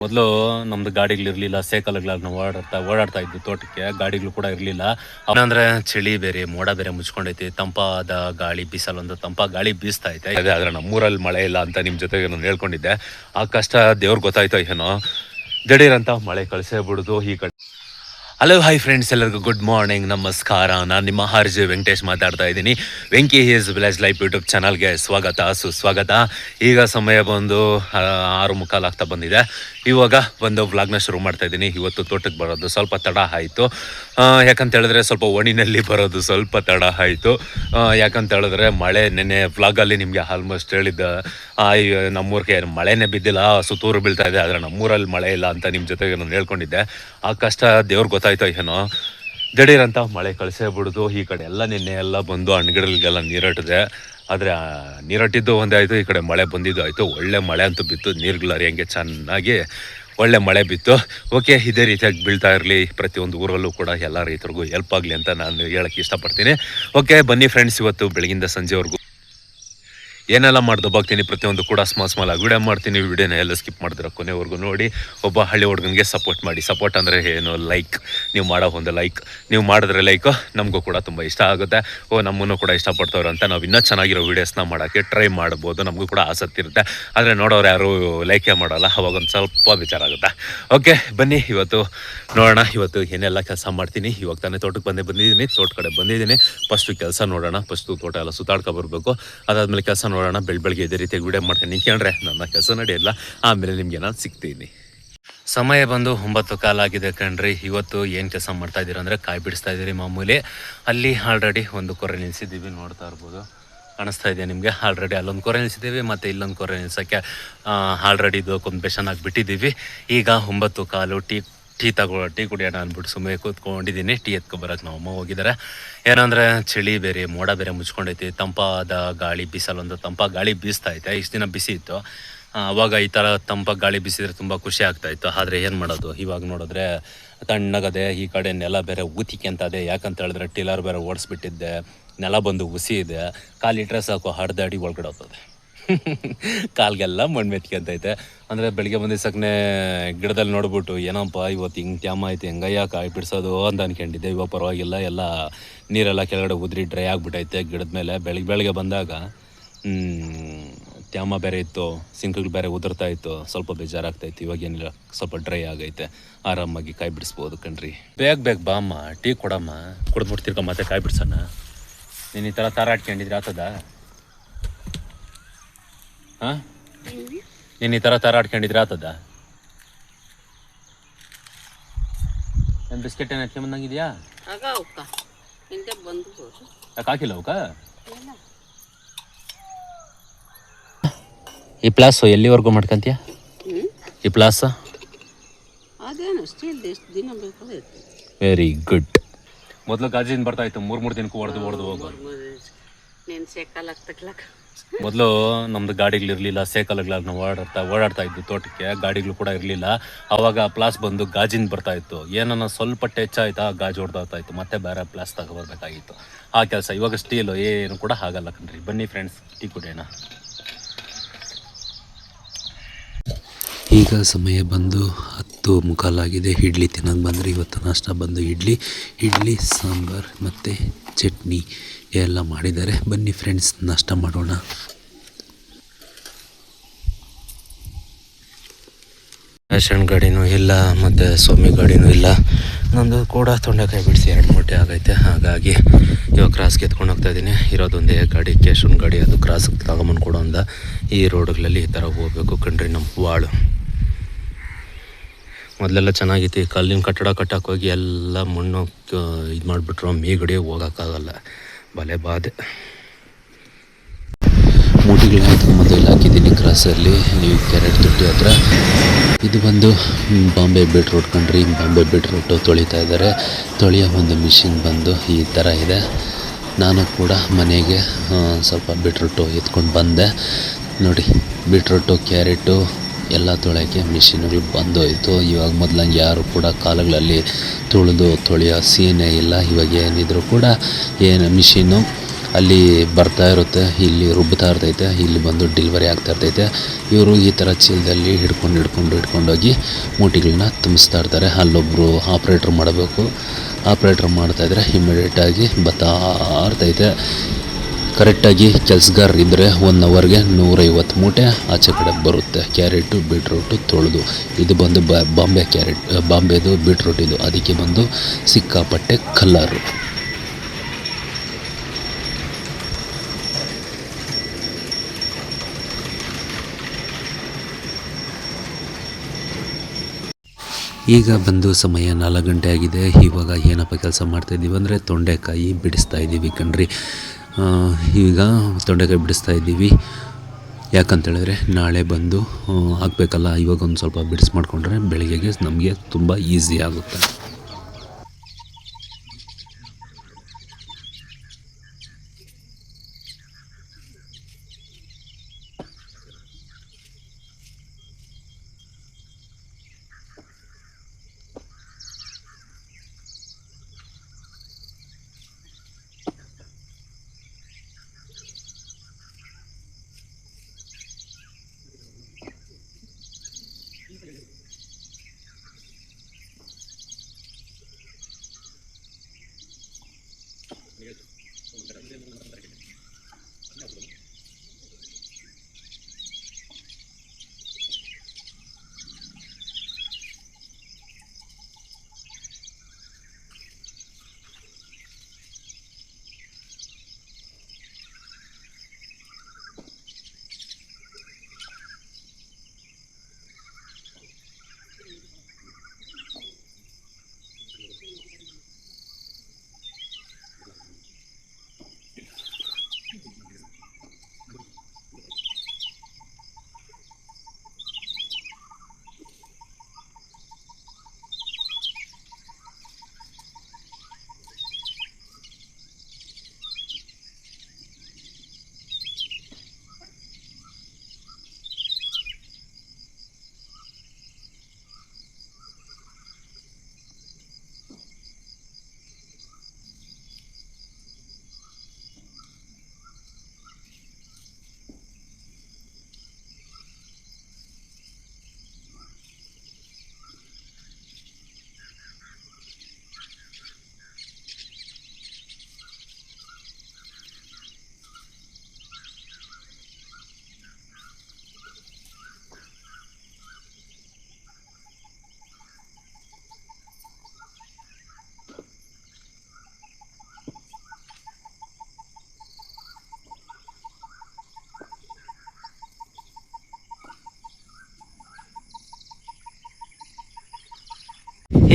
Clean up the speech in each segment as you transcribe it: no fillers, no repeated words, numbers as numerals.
ಮೊದಲು ನಮ್ದು ಗಾಡಿಗಳಿರಲಿಲ್ಲ, ಸೈಕಲ್ಗಳನ್ನ ಓಡಾಡ್ತಾ ಇದ್ದು ತೋಟಕ್ಕೆ. ಗಾಡಿಗಳು ಕೂಡ ಇರಲಿಲ್ಲ. ಅವನಂದ್ರೆ ಚಳಿ ಬೇರೆ, ಮೋಡ ಬೇರೆ ಮುಚ್ಕೊಂಡೈತಿ, ತಂಪಾದ ಗಾಳಿ ಬೀಸಲ್ಲೊಂದು ಗಾಳಿ ಬೀಸ್ತಾ ಐತೆ. ಆದರೆ ನಮ್ಮೂರಲ್ಲಿ ಮಳೆ ಇಲ್ಲ ಅಂತ ನಿಮ್ಮ ಜೊತೆಗೆ ನಾನು ಹೇಳ್ಕೊಂಡಿದ್ದೆ. ಆ ಕಷ್ಟ ದೇವ್ರಿಗೆ ಗೊತ್ತಾಯ್ತೋ ಏನೋ, ದಿಢೀರಂತ ಮಳೆ ಕಳಿಸೇ ಬಿಡುದು ಈ ಕಡೆ. ಹಲೋ ಹಾಯ್ ಫ್ರೆಂಡ್ಸ್, ಎಲ್ಲರಿಗೂ ಗುಡ್ ಮಾರ್ನಿಂಗ್, ನಮಸ್ಕಾರ. ನಾನು ನಿಮ್ಮ ಆರ್.ಜೆ. ವೆಂಕಟೇಶ್ ಮಾತಾಡ್ತಾ ಇದ್ದೀನಿ. Venky is village life YouTube ಚಾನಲ್ಗೆ ಸ್ವಾಗತ ಸುಸ್ವಾಗತ. ಈಗ ಸಮಯ ಬಂದು 6:45 ಆಗ್ತಾ ಬಂದಿದೆ. ಇವಾಗ ಒಂದು ವ್ಲಾಗ್ನ ಶುರು ಮಾಡ್ತಾ ಇದ್ದೀನಿ. ಇವತ್ತು ತೋಟಕ್ಕೆ ಬರೋದು ಸ್ವಲ್ಪ ತಡ ಆಯಿತು. ಯಾಕಂತ ಹೇಳಿದ್ರೆ ಸ್ವಲ್ಪ ಒಣಿನಲ್ಲಿ ಬರೋದು ಸ್ವಲ್ಪ ತಡ ಆಯಿತು. ಯಾಕಂತ ಹೇಳಿದ್ರೆ ಮಳೆ ನೆನ್ನೆ ವ್ಲಾಗಲ್ಲಿ ನಿಮಗೆ ಆಲ್ಮೋಸ್ಟ್ ಹೇಳಿದ್ದ, ನಮ್ಮೂರಿಗೆ ಮಳೆನೇ ಬಿದ್ದಿಲ್ಲ, ಸುತ್ತೂರು ಬೀಳ್ತಾ ಇದೆ, ಆದರೆ ನಮ್ಮೂರಲ್ಲಿ ಮಳೆ ಇಲ್ಲ ಅಂತ ನಿಮ್ಮ ಜೊತೆಗೆ ನಾನು ಹೇಳ್ಕೊಂಡಿದ್ದೆ. ಆ ಕಷ್ಟ ದೇವ್ರಿಗೆ ಗೊತ್ತಾಯ್ತೋ ಏನೋ, ದಿಢೀರಂತ ಮಳೆ ಕಳಿಸೇ ಬಿಡುದು ಈ ಕಡೆ ಎಲ್ಲ. ನಿನ್ನೆ ಎಲ್ಲ ಬಂದು ಹಣ್ಣುಗಳಿಗೆಲ್ಲ ನೀರಟ್ಟಿದೆ. ಆದರೆ ನೀರಟ್ಟಿದ್ದು ಒಂದೇ ಆಯಿತು, ಈ ಕಡೆ ಮಳೆ ಬಂದಿದ್ದು ಆಯಿತು. ಒಳ್ಳೆ ಮಳೆ ಅಂತೂ ಬಿತ್ತು, ನೀರುಗಳು ಹರಿಯಂಗೆ ಚೆನ್ನಾಗಿ ಒಳ್ಳೆ ಮಳೆ ಬಿತ್ತು. ಓಕೆ, ಇದೇ ರೀತಿಯಾಗಿ ಬೀಳ್ತಾ ಇರಲಿ ಪ್ರತಿಯೊಂದು ಊರಲ್ಲೂ ಕೂಡ, ಎಲ್ಲ ರೈತರಿಗೂ ಹೆಲ್ಪ್ ಆಗಲಿ ಅಂತ ನಾನು ಹೇಳೋಕ್ಕೆ ಇಷ್ಟಪಡ್ತೀನಿ. ಓಕೆ ಬನ್ನಿ ಫ್ರೆಂಡ್ಸ್, ಇವತ್ತು ಬೆಳಗಿಂದ ಸಂಜೆವರೆಗೂ ಏನೆಲ್ಲ ಮಾಡ್ದು ಹೋಗ್ತೀನಿ, ಪ್ರತಿಯೊಂದು ಕೂಡ ಸ್ಮಾಲ್ ಆಗಿ ವಿಡಿಯೋ ಮಾಡ್ತೀನಿ. ವಿಡಿಯೋನ ಎಲ್ಲ ಸ್ಕಿಪ್ ಮಾಡಿದ್ರೆ ಕೊನೆವರೆಗೂ ನೋಡಿ. ಒಬ್ಬ ಹಳ್ಳಿ ಹುಡುಗನಿಗೆ ಸಪೋರ್ಟ್ ಮಾಡಿ. ಸಪೋರ್ಟ್ ಅಂದರೆ ಏನು, ಲೈಕ್. ನೀವು ಮಾಡೋ ಒಂದು ಲೈಕ್, ನೀವು ಮಾಡಿದ್ರೆ ಲೈಕು ನಮಗೂ ಕೂಡ ತುಂಬ ಇಷ್ಟ ಆಗುತ್ತೆ. ನಮ್ಮನ್ನು ಕೂಡ ಇಷ್ಟಪಡ್ತವ್ರು ಅಂತ ನಾವು ಇನ್ನೂ ಚೆನ್ನಾಗಿರೋ ವೀಡಿಯೋಸ್ನ ಮಾಡೋಕ್ಕೆ ಟ್ರೈ ಮಾಡ್ಬೋದು. ನಮಗೂ ಕೂಡ ಆಸಕ್ತಿ ಇರುತ್ತೆ, ಆದರೆ ನೋಡೋರು ಯಾರು ಲೈಕೇ ಮಾಡೋಲ್ಲ, ಅವಾಗ ಒಂದು ಸ್ವಲ್ಪ ವಿಚಾರ. ಓಕೆ ಬನ್ನಿ, ಇವತ್ತು ನೋಡೋಣ ಇವತ್ತು ಏನೆಲ್ಲ ಕೆಲಸ ಮಾಡ್ತೀನಿ. ಇವಾಗ ತಾನೇ ತೋಟಕ್ಕೆ ಬಂದಿದ್ದೀನಿ, ತೋಟ ಕಡೆ ಬಂದಿದ್ದೀನಿ. ಫಸ್ಟು ಕೆಲಸ ನೋಡೋಣ, ಫಸ್ಟು ತೋಟ ಎಲ್ಲ ಸುತ್ತಾಡ್ಕೊ ಬರಬೇಕು. ಅದಾದಮೇಲೆ ಕೆಲಸ ನೋಡೋಣ. ಬೆಳಗ್ಗೆ ಇದೇ ರೀತಿಯಾಗಿ ವಿಡಿಯೋ ಮಾಡ್ತೀನಿ. ಕೇಳ್ರೆ ನನ್ನ ಕೆಲಸ ನಡೆಯಲ್ಲ, ಆಮೇಲೆ ನಿಮಗೆ ನಾನು ಸಿಗ್ತೀನಿ. ಸಮಯ ಬಂದು 9:15 ಆಗಿದೆ ಕಣ್ರಿ. ಇವತ್ತು ಏನು ಕೆಲಸ ಮಾಡ್ತಾ ಇದ್ದೀರಾ ಅಂದರೆ, ಕಾಯಿ ಬಿಡಿಸ್ತಾ ಇದ್ದೀರಿ ಮಾಮೂಲಿ. ಅಲ್ಲಿ ಆಲ್ರೆಡಿ ಒಂದು ಕೊರೆ ನಿಲ್ಲಿಸಿದ್ದೀವಿ, ನೋಡ್ತಾ ಇರ್ಬೋದು, ಕಾಣಿಸ್ತಾ ಇದೆ ನಿಮಗೆ. ಆಲ್ರೆಡಿ ಅಲ್ಲೊಂದು ಕೊರೆ ನಿಲ್ಲಿಸಿದ್ದೀವಿ, ಮತ್ತು ಇಲ್ಲೊಂದು ಕೊರೆ ನಿಲ್ಸೋಕ್ಕೆ ಆಲ್ರೆಡಿ ಇದಕ್ಕೊಂದು ಬೆಷನ್ ಆಗಿಬಿಟ್ಟಿದ್ದೀವಿ. ಈಗ 9:15 ಟೀ ಕುಡಿಯೋಣ ಅಂದ್ಬಿಟ್ಟು ಸುಮ್ಮನೆ ಕೂತ್ಕೊಂಡಿದ್ದೀನಿ. ಟೀ ಎತ್ಕೊಬರಕ್ಕೆ ನಮ್ಮ ಅಮ್ಮ ಹೋಗಿದ್ದಾರೆ. ಏನಂದರೆ ಚಳಿ ಬೇರೆ, ಮೋಡ ಬೇರೆ ಮುಚ್ಕೊಂಡೈತಿ, ತಂಪಾದ ಗಾಳಿ ಬೀಸಲ್ಲೊಂದು ಗಾಳಿ ಬೀಸ್ತಾ ಐತೆ. ಇಷ್ಟು ದಿನ ಬಿಸಿ ಇತ್ತು, ಅವಾಗ ಈ ಥರ ತಂಪಾಗಿ ಗಾಳಿ ಬೀಸಿದ್ರೆ ತುಂಬ ಖುಷಿ ಆಗ್ತಾಯಿತ್ತು. ಆದರೆ ಏನು ಮಾಡೋದು, ಇವಾಗ ನೋಡಿದ್ರೆ ತಣ್ಣಗದೆ. ಈ ಕಡೆ ನೆಲ ಬೇರೆ ಊತಿಕೆಂತದೆ. ಯಾಕಂತ ಹೇಳಿದ್ರೆ ಟಿಲ್ಲರ್ ಬೇರೆ ಓಡಿಸ್ಬಿಟ್ಟಿದ್ದೆ, ನೆಲ ಬಂದು ಹುಸಿ ಇದೆ. ಕಾಲಿಟ್ರೆ ಸಾಕು ಅಡಿ ಒಳಗಡೆ ಹೋಗ್ತದೆ. ಕಾಲ್ಗೆಲ್ಲ ಮಣ್ಣು ಮೆತ್ಕೊಂತೈತೆ. ಅಂದರೆ ಬೆಳಿಗ್ಗೆ ಬಂದಿಸಕ್ಕೇ ಗಿಡದಲ್ಲಿ ನೋಡ್ಬಿಟ್ಟು ಏನಪ್ಪ ಇವತ್ತು ಹಿಂಗೆ ತ್ಯಾಮ ಐತೆ, ಹೆಂಗಯ್ಯ ಕಾಯಿ ಬಿಡಿಸೋದು ಅಂತ ಅನ್ಕೊಂಡಿದ್ದೆ. ಇವಾಗ ಪರವಾಗಿಲ್ಲ, ಎಲ್ಲ ನೀರೆಲ್ಲ ಕೆಳಗಡೆ ಉದ್ರಿ ಡ್ರೈ ಆಗಿಬಿಟ್ಟೈತೆ ಗಿಡದ ಮೇಲೆ. ಬೆಳಗ್ಗೆ ಬಂದಾಗ ತ್ಯಾಮ ಬೇರೆ ಇತ್ತು, ಸಿಂಕಗಳು ಬೇರೆ ಉದುರ್ತಾ ಇತ್ತು, ಸ್ವಲ್ಪ ಬೇಜಾರಾಗ್ತಾಯಿತ್ತು. ಇವಾಗ ಏನಿಲ್ಲ, ಸ್ವಲ್ಪ ಡ್ರೈ ಆಗೈತೆ, ಆರಾಮಾಗಿ ಕಾಯಿ ಬಿಡಿಸ್ಬೋದು ಕಣ್ರಿ. ಬೇಗ ಬಾ ಅಮ್ಮ, ಟೀ ಕೊಡಮ್ಮ, ಕುಡಿದ್ಬಿಡ್ತಿರ್ಕ ಮತ್ತೆ ಕಾಯಿ ಬಿಡ್ಸೋಣ. ನೀನು ಈ ಥರ ತಾರಾಡ್ಕೊಂಡಿದ್ರೆ ಆಗ್ತದ? ಹಾಂ, ನೀನು ಈ ಥರ ತಾರಾಡ್ಕೊಂಡಿದ್ರೆ ಆಗ್ತದ? ಏನು ಬಿಸ್ಕೆಟ್ ಏನು ಹಚ್ಕೊಂಡ್ ಬಂದಂಗಿದೆಯಾ? ಯಾಕೆ ಹಾಕಿಲ್ಲ ಅವಕ್ಕ? ಈ ಪ್ಲಾಸು ಎಲ್ಲಿವರೆಗೂ ಮಾಡ್ಕೊಂತೀಯ? ಈ ಪ್ಲಾಸ್ ವೆರಿ ಗುಡ್. ಮೊದಲು ಗಾಜಿನ ಬರ್ತಾ ಇತ್ತು, 3 ದಿನಕ್ಕೂ ಹೊಡೆದು ಹೋಗು. ಮೊದಲು ನಮ್ದು ಗಾಡಿಗಳಿರಲಿಲ್ಲ, ಸೈಕಲ್ಗಳನ್ನ ಓಡಾಡ್ತಾ ಇದ್ದು ತೋಟಕ್ಕೆ. ಗಾಡಿಗಳು ಕೂಡ ಇರಲಿಲ್ಲ. ಆವಾಗ ಪ್ಲಾಸ್ ಬಂದು ಗಾಜಿನ ಬರ್ತಾ ಇತ್ತು. ಏನನ್ನ ಸ್ವಲ್ಪ ಟಚ್ ಆಯ್ತಾ ಗಾಜು ಹೊಡೆದಾಗ್ತಾ ಇತ್ತು, ಮತ್ತೆ ಬೇರೆ ಪ್ಲಾಸ್ ತಗೊಬರ್ಬೇಕಾಗಿತ್ತು. ಆ ಕೆಲಸ. ಇವಾಗ ಸ್ಟೀಲು ಏನು ಕೂಡ ಆಗಲ್ಲ ಕಣ್ರಿ. ಬನ್ನಿ ಫ್ರೆಂಡ್ಸ್, ಟೀ ಕುಡಿಯೋಣ. ಈಗ ಸಮಯ ಬಂದು 10:15 ಇಡ್ಲಿ ತಿನ್ನೋದು ಬಂದರೆ, ಇವತ್ತು ನಾಷ್ಟ ಬಂದು ಇಡ್ಲಿ ಸಾಂಬಾರು ಮತ್ತು ಚಟ್ನಿ ಎಲ್ಲ ಮಾಡಿದ್ದಾರೆ. ಬನ್ನಿ ಫ್ರೆಂಡ್ಸ್, ನಾಷ್ಟ ಮಾಡೋಣ. ರೇಷನ್ ಗಾಡಿನೂ ಇಲ್ಲ, ಮತ್ತು ಸ್ವಾಮಿ ಗಾಡಿನೂ ಇಲ್ಲ. ನಂದು ಕೂಡ ತೊಂಡೆಕಾಯಿ ಬಿಡಿಸಿ 2 ಮೂಟೆ ಆಗೈತೆ. ಹಾಗಾಗಿ ಇವಾಗ ಕ್ರಾಸ್ಗೆ ಎತ್ಕೊಂಡು ಹೋಗ್ತಾ ಇದ್ದೀನಿ. ಇರೋದೊಂದೇ ಗಾಡಿ, ಕೇಶನ್ ಗಾಡಿ, ಅದು ಕ್ರಾಸ್ಗೆ ತಗೊಂಬಂದು ಕೊಡೋ ಅಂದ. ಈ ರೋಡ್ಗಳಲ್ಲಿ ಈ ಥರ ಹೋಗ್ಬೇಕು ಕಣ್ರಿ ನಮ್ಮ ವಾಳು. ಮೊದಲೆಲ್ಲ ಚೆನ್ನಾಗಿತ್ತು. ಈ ಕಲ್ಲಿನ ಕಟ್ಟಡ ಕಟ್ಟಕ್ಕೆ ಹೋಗಿ ಎಲ್ಲ ಮಣ್ಣು ಇದು ಮಾಡಿಬಿಟ್ರು, ಮೇಗಡೆ ಹೋಗೋಕ್ಕಾಗಲ್ಲ, ಬಲೆ ಬಾಧೆ. ಮೂಟಿಗಳನ್ನ ಮೊದಲು ಹಾಕಿದ್ದೀನಿ ಕ್ರಾಸಲ್ಲಿ, ನೀವು ಕ್ಯಾರೆಟ್ ತೊಟ್ಟಿ ಹತ್ರ. ಇದು ಬಂದು ಬಾಂಬೆ ಬೀಟ್ರೂಟ್ ಕಣ್ರಿ. ಬಾಂಬೆ ಬೀಟ್ರೂಟು ತೊಳಿತಾ ಇದ್ದಾರೆ. ತೊಳೆಯೋ ಒಂದು ಮಿಷಿನ್ ಬಂದು ಈ ಥರ ಇದೆ. ನಾನು ಕೂಡ ಮನೆಗೆ ಸ್ವಲ್ಪ ಬೀಟ್ರೂಟು ಎತ್ಕೊಂಡು ಬಂದೆ. ನೋಡಿ, ಬೀಟ್ರೂಟು ಕ್ಯಾರೆಟು ಎಲ್ಲ ತೊಳೆಯೋಕ್ಕೆ ಮಿಷಿನ್ಗಳು ಬಂದೋಯ್ತು. ಇವಾಗ ಮೊದಲಂಗೆ ಯಾರು ಕೂಡ ಕಾಲುಗಳಲ್ಲಿ ತೊಳೆಯೋ ಸೀನೇ ಇಲ್ಲ. ಇವಾಗ ಏನಿದ್ರು ಕೂಡ ಏನು ಮಿಷಿನ್ನು ಅಲ್ಲಿ ಬರ್ತಾ ಇರುತ್ತೆ, ಇಲ್ಲಿ ರುಬ್ತಾ ಇರ್ತೈತೆ, ಇಲ್ಲಿ ಬಂದು ಡೆಲಿವರಿ ಆಗ್ತಾ ಇರ್ತೈತೆ. ಇವರು ಈ ಥರ ಚೀಲದಲ್ಲಿ ಹಿಡ್ಕೊಂಡೋಗಿ ಮೂಟಿಗಳನ್ನ ತುಂಬಿಸ್ತಾ ಇರ್ತಾರೆ. ಅಲ್ಲೊಬ್ಬರು ಆಪ್ರೇಟ್ರ್ ಮಾಡಬೇಕು. ಆಪ್ರೇಟ್ರ್ ಮಾಡ್ತಾಯಿದ್ರೆ ಇಮಿಡಿಯೇಟಾಗಿ ಬರ್ತಾ ಇರ್ತೈತೆ. ಕರೆಕ್ಟಾಗಿ ಕೆಲಸಗಾರ ಇದ್ದರೆ 1 ಅವರ್ಗೆ 150 ಮೂಟೆ ಆಚೆ ಕಡೆ ಬರುತ್ತೆ. ಕ್ಯಾರೆಟು ಬೀಟ್ರೂಟು ತೊಳೆದು. ಇದು ಬಂದು ಬಾಂಬೆದು ಬೀಟ್ರೂಟ್ ಇದು, ಅದಕ್ಕೆ ಬಂದು ಸಿಕ್ಕಾಪಟ್ಟೆ ಕಲ್ಲರು. ಈಗ ಬಂದು ಸಮಯ 4 ಗಂಟೆ ಆಗಿದೆ. ಇವಾಗ ಏನಪ್ಪ ಕೆಲಸ ಮಾಡ್ತಾಯಿದ್ದೀವಿ ಅಂದರೆ ತೊಂಡೆಕಾಯಿ ಬಿಡಿಸ್ತಾ ಇದ್ದೀವಿ ಕಣ್ರಿ. ಈಗ ತೊಂಡೆಕಾಯಿ ಬಿಡಿಸ್ತಾ ಇದ್ದೀವಿ. ಯಾಕಂತೇಳಿದ್ರೆ ನಾಳೆ ಬಂದು ಹಾಕಬೇಕಲ್ಲ. ಇವಾಗ ಒಂದು ಸ್ವಲ್ಪ ಬಿಡಿಸಿ ಮಾಡಿಕೊಂಡ್ರೆ ಬೆಳಗ್ಗೆಗೆ ನಮಗೆ ತುಂಬ ಈಸಿ ಆಗುತ್ತೆ.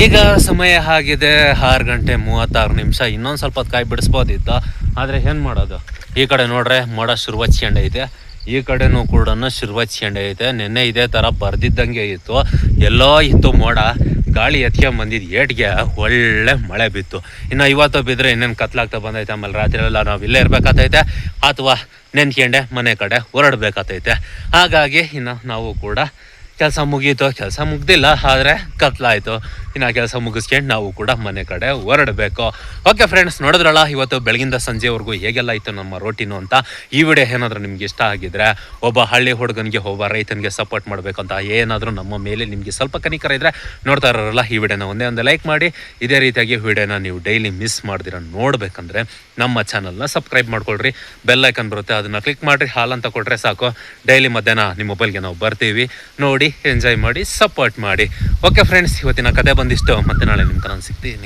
ಈಗ ಸಮಯ ಆಗಿದೆ 6:36. ಇನ್ನೊಂದು ಸ್ವಲ್ಪ ಹೊತ್ತು ಕಾಯಿ ಬಿಡಿಸ್ಬೋದಿತ್ತು, ಆದರೆ ಏನು ಮಾಡೋದು. ಈ ಕಡೆ ನೋಡ್ರೆ ಮೋಡ ಶುರುವಚ್ಕೊಂಡೈತೆ, ಈ ಕಡೆನೂ ಕೂಡ ಶುರುವಚ್ಕೊಂಡೈತೆ. ನೆನ್ನೆ ಇದೇ ಥರ ಬರ್ದಿದ್ದಂಗೆ ಇತ್ತು, ಎಲ್ಲೋ ಇತ್ತು ಮೋಡ. ಗಾಳಿ ಎತ್ಕೊಂಬಂದಿದ್ದು ಏಟ್ಗೆ ಒಳ್ಳೆ ಮಳೆ ಬಿತ್ತು. ಇನ್ನು ಇವತ್ತು ಬಿದ್ದರೆ ಇನ್ನೇನು ಕತ್ಲಾಗ್ತಾ ಬಂದೈತೆ. ಆಮೇಲೆ ರಾತ್ರಿ ಎಲ್ಲ ನಾವು ಇಲ್ಲೇ ಇರಬೇಕಾತೈತೆ ಅಥವಾ ನೆನ್ಕೊಂಡೆ ಮನೆ ಕಡೆ ಹೊರಡ್ಬೇಕಾತೈತೆ. ಹಾಗಾಗಿ ಇನ್ನು ನಾವು ಕೂಡ ಕೆಲಸ ಮುಗೀತು, ಕೆಲಸ ಮುಗ್ದಿಲ್ಲ, ಆದರೆ ಕತ್ಲಾಯಿತು. ಇನ್ನು ಕೆಲಸ ಮುಗಿಸ್ಕೊಂಡು ನಾವು ಕೂಡ ಮನೆ ಕಡೆ ಹೊರಡಬೇಕು. ಓಕೆ ಫ್ರೆಂಡ್ಸ್, ನೋಡಿದ್ರಲ್ಲ ಇವತ್ತು ಬೆಳಗಿಂದ ಸಂಜೆವರೆಗೂ ಹೇಗೆಲ್ಲ ಇತ್ತು ನಮ್ಮ ರೋಟೀನು ಅಂತ. ಈ ವಿಡಿಯೋ ಏನಾದರೂ ನಿಮ್ಗೆ ಇಷ್ಟ ಆಗಿದ್ರೆ, ಒಬ್ಬ ಹಳ್ಳಿ ಹುಡುಗನಿಗೆ ಒಬ್ಬ ರೈತನಿಗೆ ಸಪೋರ್ಟ್ ಮಾಡಬೇಕು ಅಂತ ಏನಾದರೂ ನಮ್ಮ ಮೇಲೆ ನಿಮಗೆ ಸ್ವಲ್ಪ ಕನಿಕರ ಇದ್ದರೆ ನೋಡ್ತಾ ಇರೋರಲ್ಲ ಈ ವಿಡಿಯೋನ ಒಂದೇ ಲೈಕ್ ಮಾಡಿ. ಇದೇ ರೀತಿಯಾಗಿ ವಿಡಿಯೋನ ನೀವು ಡೈಲಿ ಮಿಸ್ ಮಾಡ್ದಿರ ನೋಡಬೇಕಂದ್ರೆ ನಮ್ಮ ಚಾನಲ್ನ ಸಬ್ಸ್ಕ್ರೈಬ್ ಮಾಡ್ಕೊಳ್ರಿ. ಬೆಲ್ ಐಕನ್ ಬರುತ್ತೆ, ಅದನ್ನು ಕ್ಲಿಕ್ ಮಾಡಿರಿ. ಹಾಲ್ ಅಂತ ಕೊಟ್ಟರೆ ಸಾಕು, ಡೈಲಿ ಮಧ್ಯಾಹ್ನ ನಿಮ್ಮ ಮೊಬೈಲ್ಗೆ ನಾವು ಬರ್ತೀವಿ. ನೋಡಿ, ಎಂಜಾಯ್ ಮಾಡಿ, ಸಪೋರ್ಟ್ ಮಾಡಿ. ಓಕೆ ಫ್ರೆಂಡ್ಸ್, ಇವತ್ತಿನ ಕತೆ ಬಂದಿಷ್ಟು. ಮತ್ತೆ ನಾಳೆ ನಿಮ್ಮ ನಾನು ಸಿಗ್ತೀನಿ.